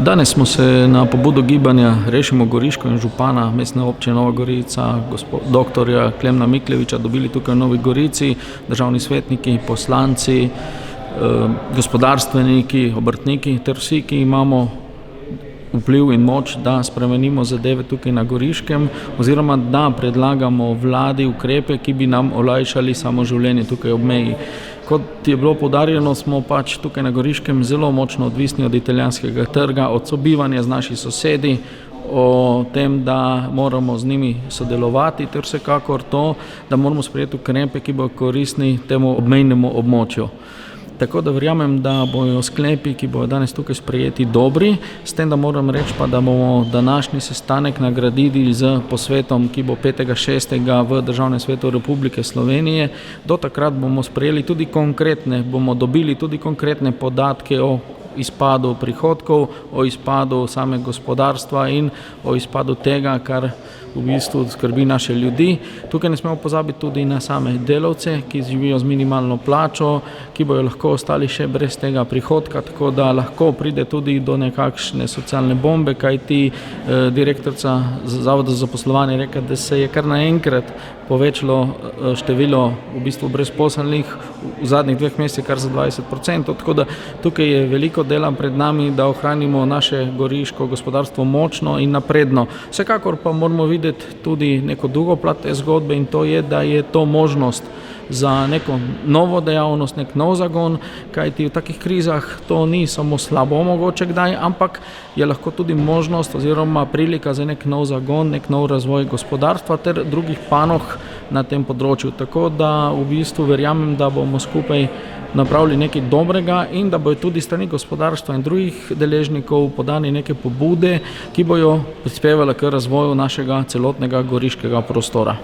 Danes smo se na pobudo gibanja Rešimo Goriško in župana Mestne občine Nova Gorica, doktorja Klemna Mikleviča, dobili tukaj v Novi Gorici, državni svetniki, poslanci, gospodarstveniki, obrtniki ter vsi, ki imamo vpliv in moč, da spremenimo zadeve tukaj na Goriškem oziroma da predlagamo vladi ukrepe, ki bi nam olajšali samo življenje tukaj ob meji. Kot je bilo poudarjeno, smo pač tukaj na Goriškem zelo močno odvisni od italijanskega trga, od sobivanja z našimi sosedi, o tem, da moramo z njimi sodelovati ter vsekakor to, da moramo sprejeti ukrepe, ki bodo koristni temu obmejnemu območju. Tako da verjamem, da bojo sklepi, ki bojo danes tukaj sprejeti, dobri, s tem, da moram reči pa, da bomo današnji sestanek nagradili z posvetom, ki bo 5.6. v Državnem svetu Republike Slovenije. Do takrat bomo sprejeli tudi bomo dobili tudi konkretne podatke o izpadu prihodkov, o izpadu samega gospodarstva in o izpadu tega, kar v bistvu skrbi naše ljudi. Tukaj ne smemo pozabiti tudi na same delavce, ki živijo z minimalno plačo, ki bojo lahko ostali še brez tega prihodka, tako da lahko pride tudi do nekakšne socialne bombe, kajti direktorica Zavoda za zaposlovanje je rekla, da se je kar naenkrat povečalo število v bistvu brezposelnih v zadnjih 2 mesecih kar za 20%, tako da tukaj je veliko dela pred nami, da ohranimo naše goriško gospodarstvo močno in napredno. Vsekakor pa moramo videti tudi neko drugo plat te zgodbe in to je, da je to možnost za neko novo dejavnost, nek nov zagon, kajti v takih krizah to ni samo slabo mogoče kdaj, ampak je lahko tudi možnost oziroma prilika za nek nov zagon, nek nov razvoj gospodarstva ter drugih panog na tem področju. Tako da v bistvu verjamem, da bomo skupaj napravili nekaj dobrega in da bojo tudi strani gospodarstva in drugih deležnikov podani neke pobude, ki bojo prispevale k razvoju našega celotnega goriškega prostora.